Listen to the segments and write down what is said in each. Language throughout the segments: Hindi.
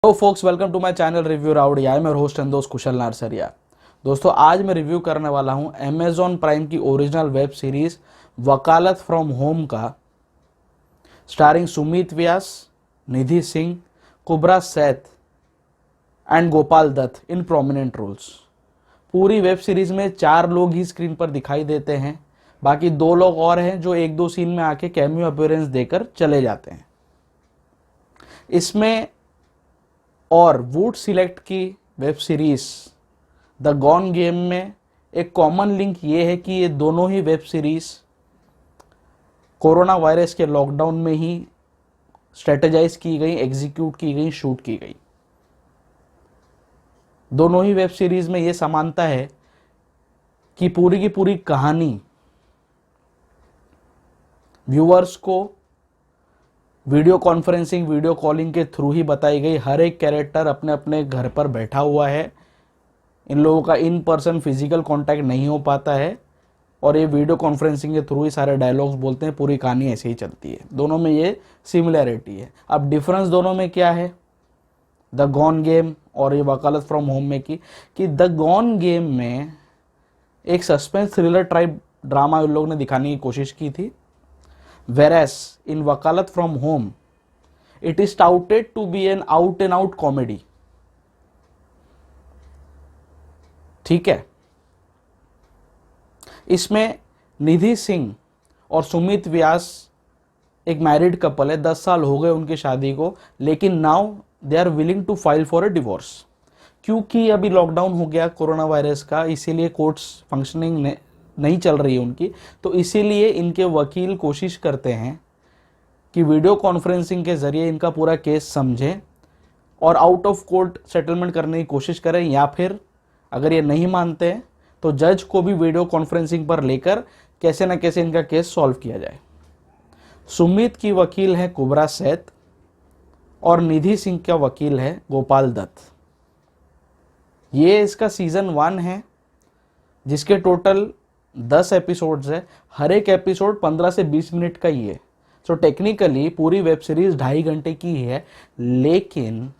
Hello folks, welcome to my channel review rowdy. I am your host and दोस्त कुशल नारसरिया। दोस्तों, आज मैं रिव्यू करने वाला हूं अमेजॉन प्राइम की original web series Wakaalat from home का, starring Sumeet Vyas, Nidhi Singh, Kubbra Sait and Gopal Dutt in prominent roles. पूरी वेब सीरीज में 4 लोग ही स्क्रीन पर दिखाई देते हैं, बाकी 2 लोग और हैं जो 1-2 सीन में आके कैमियो अपीयरेंस देकर चले जाते हैं। इसमें और वुड सिलेक्ट की web series the gone game में एक कॉमन लिंक ये है कि ये दोनों ही वेब सीरीज कोरोना वायरस के लॉकडाउन में ही स्ट्रेटेजाइज की गई, एग्जीक्यूट की गई, शूट की गई। दोनों ही वेब सीरीज में ये समानता है कि पूरी की पूरी कहानी व्यूअर्स को वीडियो कॉन्फ्रेंसिंग, वीडियो कॉलिंग के थ्रू ही बताई गई। हर एक कैरेक्टर अपने अपने घर पर बैठा हुआ है, इन लोगों का इन पर्सन फिजिकल कांटेक्ट नहीं हो पाता है और ये वीडियो कॉन्फ्रेंसिंग के थ्रू ही सारे डायलॉग्स बोलते हैं। पूरी कहानी ऐसे ही चलती है। दोनों में ये सिमिलैरिटी है। अब डिफरेंस दोनों में क्या है, द गॉन गेम और ये वकालत फ्रॉम होम में कि द गॉन गेम में एक सस्पेंस थ्रिलर टाइप ड्रामा उन लोगों ने दिखाने की कोशिश की थी, whereas in वकालत from home it is touted to be an out and out comedy। ठीक है, इसमें निधि सिंह और सुमित व्यास एक मैरिड कपल है। 10 साल हो गए उनकी शादी को, लेकिन now they are willing to file for a divorce. क्योंकि अभी लॉकडाउन हो गया कोरोना वायरस का, इसीलिए कोर्ट्स फंक्शनिंग नहीं चल रही है उनकी, तो इसीलिए इनके वकील कोशिश करते हैं कि वीडियो कॉन्फ्रेंसिंग के जरिए इनका पूरा केस समझें और आउट ऑफ कोर्ट सेटलमेंट करने की कोशिश करें, या फिर अगर ये नहीं मानते हैं तो जज को भी वीडियो कॉन्फ्रेंसिंग पर लेकर कैसे ना कैसे इनका केस सॉल्व किया जाए। सुमित की वकील है कुबरा सैथ और निधि सिंह का वकील है गोपाल दत्त। ये इसका सीजन 1 है जिसके टोटल 10 एपिसोड्स है। हर एक एपिसोड 15 से 20 मिनट का ही है। सो टेक्निकली पूरी वेब सीरीज 2.5 घंटे की है, लेकिन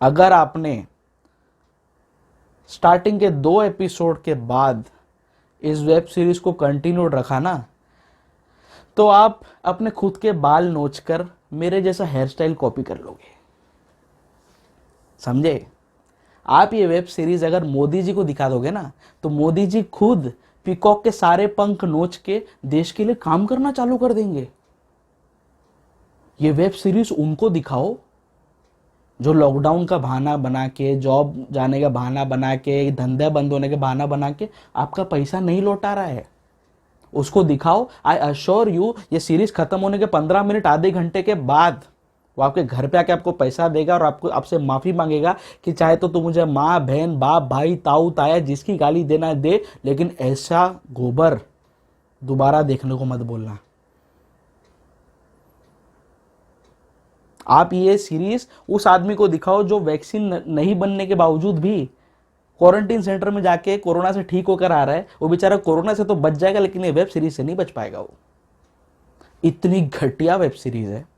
अगर आपने स्टार्टिंग के 2 एपिसोड के बाद इस वेब सीरीज को कंटिन्यूड रखा ना, तो आप अपने खुद के बाल नोचकर मेरे जैसा हेयर स्टाइल कॉपी कर लोगे। समझे? आप ये वेब सीरीज अगर मोदी जी को दिखा दोगे ना, तो मोदी जी खुद पीकॉक के सारे पंख नोच के देश के लिए काम करना चालू कर देंगे। ये वेब सीरीज उनको दिखाओ जो लॉकडाउन का बहाना बना के, जॉब जाने का बहाना बना के, धंधे बंद होने का बहाना बना के आपका पैसा नहीं लौटा रहा है, उसको दिखाओ। आई अश्योर यू, ये सीरीज खत्म होने के 15 मिनट, आधे घंटे के बाद वो आपके घर पे आके आपको पैसा देगा और आपसे माफी मांगेगा कि चाहे तो तू मुझे माँ, बहन, बाप, भाई, ताऊ, ताया जिसकी गाली देना है दे, लेकिन ऐसा गोबर दोबारा देखने को मत बोलना। आप ये सीरीज उस आदमी को दिखाओ जो वैक्सीन नहीं बनने के बावजूद भी क्वारंटीन सेंटर में जाके कोरोना से ठीक होकर आ रहा है। वो बेचारा कोरोना से तो बच जाएगा, लेकिन ये वेब सीरीज से नहीं बच पाएगा। वो इतनी घटिया वेब सीरीज है।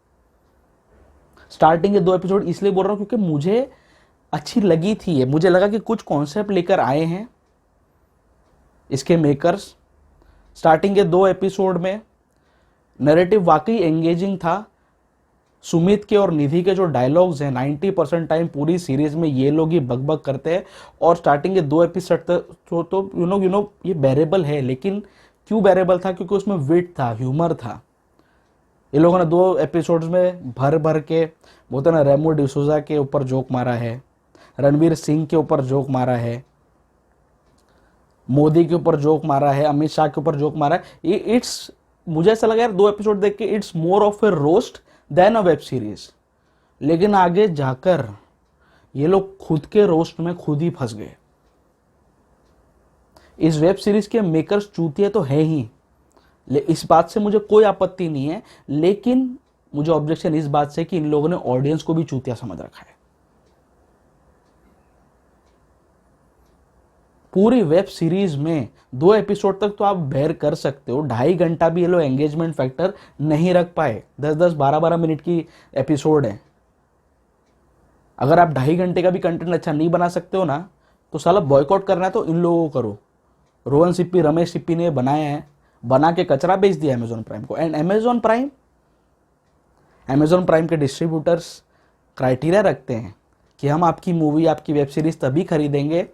स्टार्टिंग के 2 एपिसोड इसलिए बोल रहा हूं क्योंकि मुझे अच्छी लगी थी ये। मुझे लगा कि कुछ कॉन्सेप्ट लेकर आए हैं इसके मेकर्स। स्टार्टिंग के 2 एपिसोड में नैरेटिव वाकई एंगेजिंग था। सुमित के और निधि के जो डायलॉग्स हैं 90% टाइम पूरी सीरीज में ये लोग ही बकबक करते हैं, और स्टार्टिंग के 2 एपिसोड तो यू नो ये बेरेबल है। लेकिन क्यों बेरेबल था? क्योंकि उसमें विट था, ह्यूमर था। ये लोगों ने 2 एपिसोड्स में भर भर के बोलते ना, रेमो डिसूजा के ऊपर जोक मारा है, रणवीर सिंह के ऊपर जोक मारा है, मोदी के ऊपर जोक मारा है, अमित शाह के ऊपर जोक मारा है। इट्स, मुझे ऐसा लगा यार 2 एपिसोड देख के it's more of a roast than a web series. लेकिन आगे जाकर ये लोग खुद के रोस्ट में खुद ही फंस गए। इस वेब सीरीज के मेकर्स चूतिया तो है ही, इस बात से मुझे कोई आपत्ति नहीं है, लेकिन मुझे ऑब्जेक्शन इस बात से कि इन लोगों ने ऑडियंस को भी चूतिया समझ रखा है। पूरी वेब सीरीज में 2 एपिसोड तक तो आप बेयर कर सकते हो, 2.5 घंटा भी ये लोग एंगेजमेंट फैक्टर नहीं रख पाए। 10-10 12-12 मिनट की एपिसोड है। अगर आप 2.5 घंटे का भी कंटेंट अच्छा नहीं बना सकते हो ना, तो साला बॉयकॉट करना है तो इन लोगों को करो। रोहन सिप्पी, रमेश सिप्पी ने बनाए हैं, बना के कचरा बेच दिया अमेजोन प्राइम को। एंड अमेजोन प्राइम के डिस्ट्रीब्यूटर्स क्राइटेरिया रखते हैं कि हम आपकी मूवी, आपकी वेब सीरीज तभी खरीदेंगे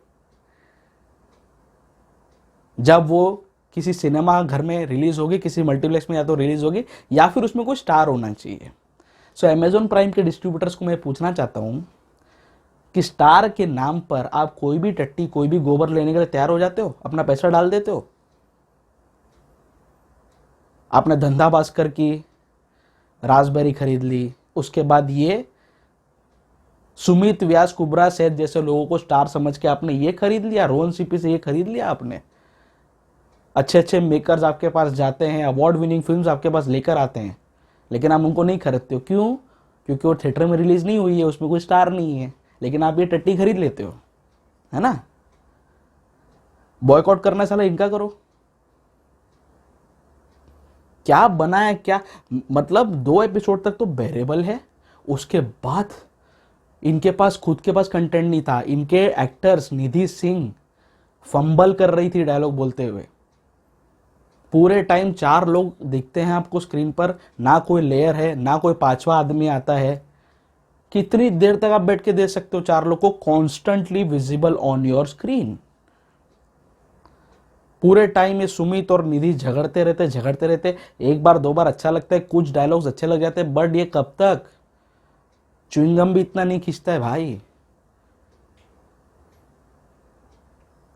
जब वो किसी सिनेमा घर में रिलीज होगी, किसी मल्टीप्लेक्स में या तो रिलीज होगी, या फिर उसमें कोई स्टार होना चाहिए। सो अमेजोन प्राइम के डिस्ट्रीब्यूटर्स को मैं पूछना चाहता हूं कि स्टार के नाम पर आप कोई भी टट्टी, कोई भी गोबर लेने के लिए तैयार हो जाते हो, अपना पैसा डाल देते हो। आपने धंधा भास्कर की रास्पबेरी खरीद ली, उसके बाद ये सुमित व्यास, कुबरा सेठ जैसे लोगों को स्टार समझ के आपने ये खरीद लिया, रोहन सीपी से ये खरीद लिया आपने। अच्छे अच्छे मेकर्स आपके पास जाते हैं, अवार्ड विनिंग फिल्म्स आपके पास लेकर आते हैं, लेकिन आप उनको नहीं खरीदते हो। क्यों? क्योंकि वो थिएटर में रिलीज नहीं हुई है, उसमें कोई स्टार नहीं है, लेकिन आप ये टट्टी खरीद लेते हो, है ना। बॉयकॉट करना साला इनका करो। क्या बना है, क्या मतलब 2 एपिसोड तक तो बेरेबल है, उसके बाद इनके पास खुद के पास कंटेंट नहीं था। इनके एक्टर्स निधि सिंह फंबल कर रही थी डायलॉग बोलते हुए। पूरे टाइम 4 लोग दिखते हैं आपको स्क्रीन पर, ना कोई लेयर है, ना कोई 5वां आदमी आता है। कितनी देर तक आप बैठ के देख सकते हो 4 लोग को constantly visible on your screen? पूरे टाइम ये सुमित और निधि झगड़ते रहते। एक बार 2 बार अच्छा लगता है, कुछ डायलॉग्स अच्छे लग जाते हैं, बट ये कब तक? च्युइंगम भी इतना नहीं खींचता है भाई।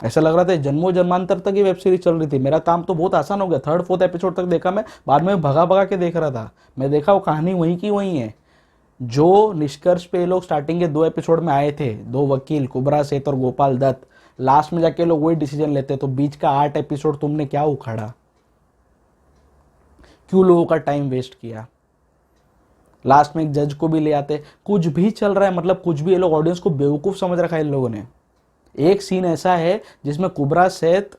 ऐसा लग रहा था जन्मों जन्मांतर तक ये वेब सीरीज चल रही थी। मेरा काम तो बहुत आसान हो गया, 3rd-4th एपिसोड तक देखा मैं, बाद में भगा भगा के देख रहा था। मैं देखा वो कहानी वहीं की वहीं है। जो निष्कर्ष पे लोग स्टार्टिंग के 2 एपिसोड में आए थे, 2 वकील कुबरा सेठ और गोपाल दत्त, लास्ट में जाके लोग वही डिसीजन लेते। तो बीच का 8 एपिसोड तुमने क्या उखाड़ा? क्यों लोगों का टाइम वेस्ट किया? लास्ट में एक जज को भी ले आते। कुछ भी चल रहा है, मतलब कुछ भी, ये लोग ऑडियंस को बेवकूफ समझ रखा है इन लोगों ने। एक सीन ऐसा है जिसमें कुबरा सेठ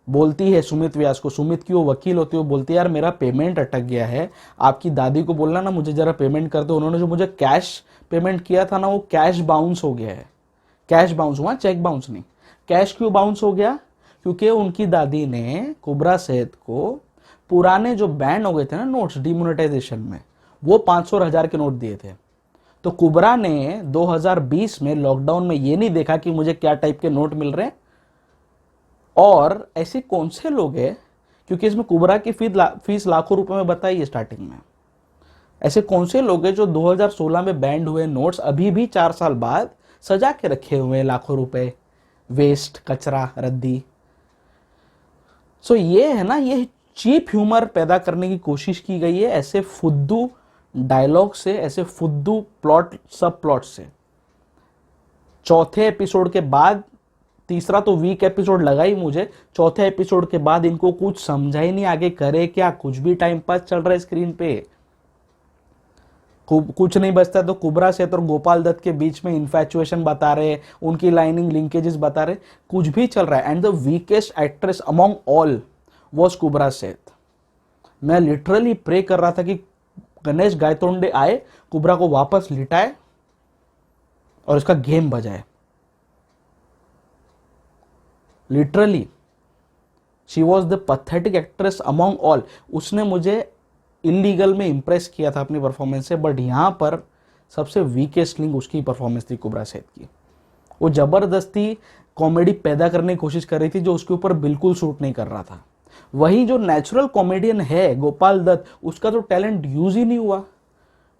बोलती है सुमित व्यास को, सुमित की वो वकील होती है, वो बोलती है यार मेरा पेमेंट अटक गया है, आपकी दादी को बोलना ना मुझे जरा पेमेंट कर दो, उन्होंने जो मुझे कैश पेमेंट किया था ना वो कैश बाउंस हो गया है। कैश बाउंस हुआ, चेक बाउंस नहीं। कैश क्यों बाउंस हो गया? क्योंकि उनकी दादी ने कुबरा सेठ को पुराने जो बैन हो गए थे ना नोट्स डिमोनेटाइजेशन में, वो 500 और 1000 के नोट दिए थे। तो कुबरा ने 2020 में लॉकडाउन में ये नहीं देखा कि मुझे क्या टाइप के नोट मिल रहे हैं। और ऐसे कौन से लोग हैं, क्योंकि इसमें कुबरा की फीस लाखों रुपए में बताई है स्टार्टिंग में, ऐसे कौन से लोग हैं जो 2016 में बैंड हुए नोट्स अभी भी 4 साल बाद सजा के रखे हुए हैं, लाखों रुपए, वेस्ट, कचरा, रद्दी। सो ये है ना, ये चीप ह्यूमर पैदा करने की कोशिश की गई है ऐसे फुद्दू डायलॉग से, ऐसे फुद्दू प्लॉट, सब प्लॉट से। 4थे एपिसोड के बाद, तीसरा तो वीक एपिसोड लगा ही मुझे, 4थे एपिसोड के बाद इनको कुछ समझा ही नहीं आगे करे क्या। कुछ भी टाइम पास चल रहा है स्क्रीन पे, कुछ नहीं बचता। तो कुबरा सेठ और गोपाल दत्त के बीच में इन्फैचुएशन बता रहे, उनकी लाइनिंग लिंकेजेस बता रहे, कुछ भी चल रहा है। And the weakest actress among all was Kubbra Sait. मैं लिटरली प्रे कर रहा था कि गणेश गायतोंडे आए, कुबरा को वापस लिटाए और इसका गेम बजाए। Literally she was the pathetic actress among all. उसने मुझे इलीगल में इंप्रेस किया था अपनी परफॉर्मेंस से, बट यहां पर सबसे वीकेस्ट लिंक उसकी परफॉर्मेंस थी कुबरा सेठ की। वो जबरदस्ती कॉमेडी पैदा करने की कोशिश कर रही थी जो उसके ऊपर बिल्कुल सूट नहीं कर रहा था। वही जो नेचुरल कॉमेडियन है गोपाल दत्त, उसका तो टैलेंट यूज ही नहीं हुआ।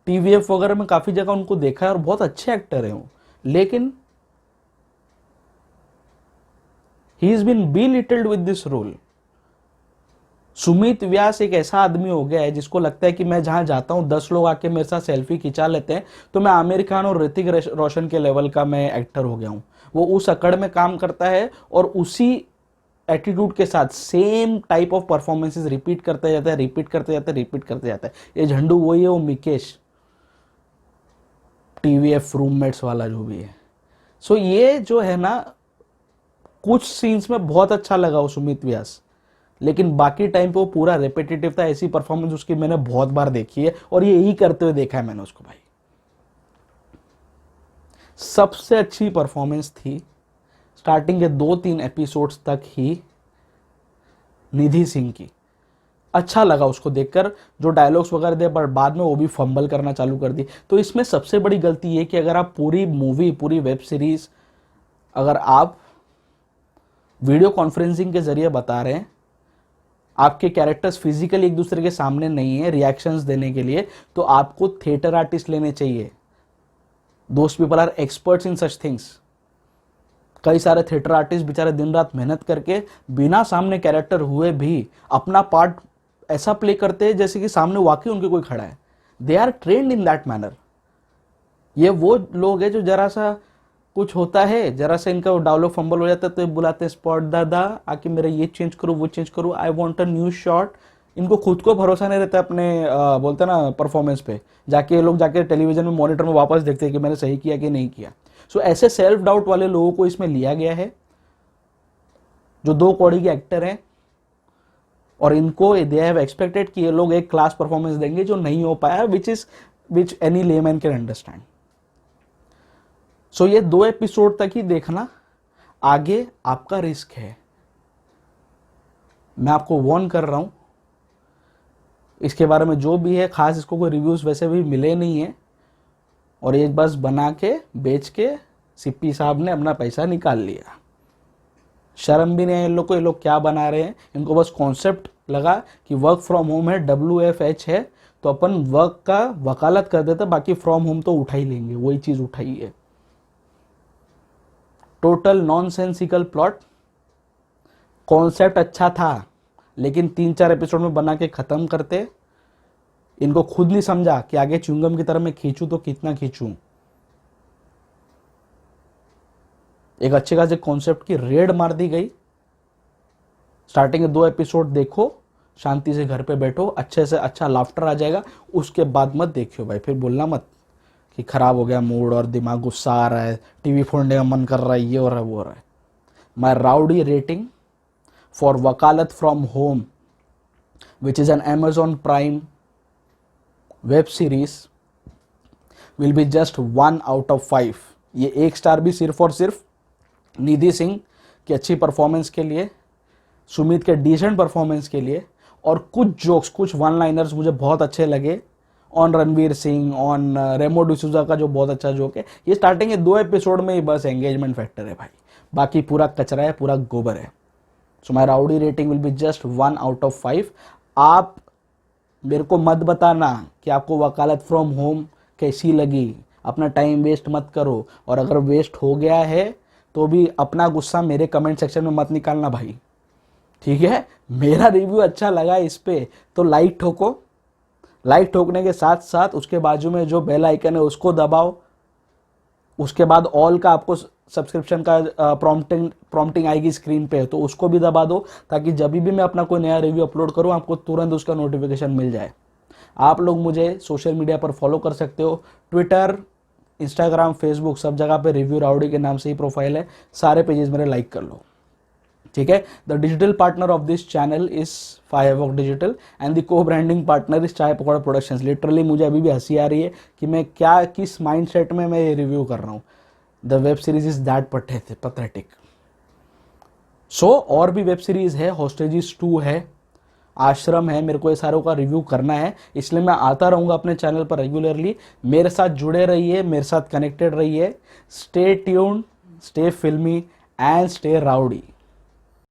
टीवीएफ वगैरह में काफी जगह उनको देखा है और बहुत अच्छे एक्टर हैं वो, लेकिन he is been belittled with this role. Sumeet Vyas एक ऐसा आदमी हो गया है जिसको लगता है कि मैं जहां जाता हूं 10 लोग आके मेरे साथ सेल्फी खिंचा लेते हैं तो मैं आमिर खान और ऋतिक रोशन के लेवल का मैं एक्टर हो गया हूं। वो उस अकड़ में काम करता है और उसी एटीट्यूड के साथ same type of performances repeat करते जाता है, रिपीट करते जाता है। ये झंडू वही है, वो मिकेश टीवीएफ रूममेट्स वाला जो भी है। सो ये जो है ना, कुछ सीन्स में बहुत अच्छा लगा वो सुमित व्यास, लेकिन बाकी टाइम पे वो पूरा रेपिटेटिव था। ऐसी परफॉर्मेंस उसकी मैंने बहुत बार देखी है और ये यही करते हुए देखा है मैंने उसको भाई। सबसे अच्छी परफॉर्मेंस थी स्टार्टिंग के 2-3 एपिसोड्स तक ही निधि सिंह की। अच्छा लगा उसको देखकर, जो डायलॉग्स वगैरह दे, पर बाद में वो भी फंबल करना चालू कर दी। तो इसमें सबसे बड़ी गलती ये कि अगर आप पूरी मूवी, पूरी वेब सीरीज अगर आप वीडियो कॉन्फ्रेंसिंग के जरिए बता रहे हैं, आपके कैरेक्टर्स फिजिकली एक दूसरे के सामने नहीं है रिएक्शंस देने के लिए, तो आपको थिएटर आर्टिस्ट लेने चाहिए। दोस्त people are experts in such things. कई सारे थिएटर आर्टिस्ट बेचारे दिन रात मेहनत करके बिना सामने कैरेक्टर हुए भी अपना पार्ट ऐसा प्ले करते हैं जैसे कि सामने वाकई उनके कोई खड़ा है। They are trained in that manner. ये वो लोग हैं जो जरा सा कुछ होता है, जरा सा इनका डायलॉग फंबल हो जाता है तो ये बुलाते हैं स्पॉट दादा, आके मेरा ये चेंज करो, वो चेंज करो, I want a new shot. इनको खुद को भरोसा नहीं रहता अपने बोलते हैं ना परफॉर्मेंस पे। जाके ये लोग जाके टेलीविजन में मॉनिटर में वापस देखते हैं कि मैंने सही किया कि नहीं किया। सो ऐसे सेल्फ डाउट वाले लोगों को इसमें लिया गया है, जो 2 कौड़ी के एक्टर हैं, और इनको दे हैव एक्सपेक्टेड कि ये लोग एक क्लास परफॉर्मेंस देंगे जो नहीं हो पाया, which any layman can understand. So ये 2 एपिसोड तक ही देखना, आगे आपका रिस्क है। मैं आपको वार्न कर रहा हूं, इसके बारे में जो भी है खास इसको कोई रिव्यूज वैसे भी मिले नहीं है, और ये बस बना के बेच के सिप्पी साहब ने अपना पैसा निकाल लिया। शर्म भी नहीं है इन लोग को, ये लोग क्या बना रहे हैं। इनको बस कॉन्सेप्ट लगा कि वर्क फ्रॉम होम है, WFH है, तो अपन वर्क का वकालत कर देते, बाकी फ्रॉम होम तो उठा ही लेंगे। वही चीज उठाई है। Total nonsensical plot. कॉन्सेप्ट अच्छा था, लेकिन 3-4 एपिसोड में बना के खत्म करते। इनको खुद नहीं समझा कि आगे च्युइंगम की तरह मैं खींचूं तो कितना खींचूं। एक अच्छे खासे कॉन्सेप्ट की रेड मार दी गई। स्टार्टिंग के 2 एपिसोड देखो, शांति से घर पे बैठो, अच्छे से अच्छा लाफ्टर आ जाएगा। उसके बाद मत देखियो भाई, फिर बोलना मत कि खराब हो गया मूड और दिमाग, गुस्सा आ रहा है, टीवी फोड़ने का मन कर रहा है, ये हो रहा है, वो हो रहा है। माई राउडी रेटिंग फॉर वकालत from home, which is an Amazon Prime web series, will be just 1 out of 5। ये 1 स्टार भी सिर्फ और सिर्फ निधि सिंह की अच्छी परफॉर्मेंस के लिए, सुमित के डिसेंट परफॉर्मेंस के लिए, और कुछ जोक्स, कुछ वन लाइनर्स मुझे बहुत अच्छे लगे ऑन रणवीर सिंह, ऑन रेमो डिसूजा का जो बहुत अच्छा जोक है। ये स्टार्टिंग के 2 एपिसोड में ही बस एंगेजमेंट फैक्टर है भाई, बाकी पूरा कचरा है, पूरा गोबर है। So my rowdy rating will be just 1 out of 5। आप मेरे को मत बताना कि आपको वकालत फ्रॉम होम कैसी लगी, अपना टाइम वेस्ट मत करो, और अगर वेस्ट हो गया है तो भी अपना गुस्सा मेरे कमेंट सेक्शन में मत निकालना भाई, ठीक है। मेरा रिव्यू अच्छा लगा इस पे तो लाइक ठोको, लाइक ठोकने के साथ साथ उसके बाजू में जो बेल आइकन है उसको दबाओ। उसके बाद ऑल का आपको सब्सक्रिप्शन का प्रॉम्प्टिंग आएगी स्क्रीन पे, तो उसको भी दबा दो, ताकि जब भी मैं अपना कोई नया रिव्यू अपलोड करूं आपको तुरंत उसका नोटिफिकेशन मिल जाए। आप लोग मुझे सोशल मीडिया पर फॉलो कर सकते हो, ट्विटर, इंस्टाग्राम, फेसबुक, सब जगह पे रिव्यू राउडी के नाम से ही प्रोफाइल है। सारे पेजेस मेरे लाइक कर लो, ठीक है। The digital partner of this channel is Firewalk digital and the co branding partner is Chai Pakoda productions. Literally मुझे अभी भी हंसी आ रही है कि मैं क्या, किस माइंडसेट में मैं ये रिव्यू कर रहा हूँ। The web series is that pathetic. So और भी वेब सीरीज है, हॉस्टेजेस 2 है, आश्रम है, मेरे को ये सारों का रिव्यू करना है, इसलिए मैं आता रहूँगा अपने चैनल पर रेगुलरली। मेरे साथ जुड़े रहिए, मेरे साथ कनेक्टेड रहिए। स्टे ट्यून्ड, स्टे फिल्मी एंड स्टे राउडी।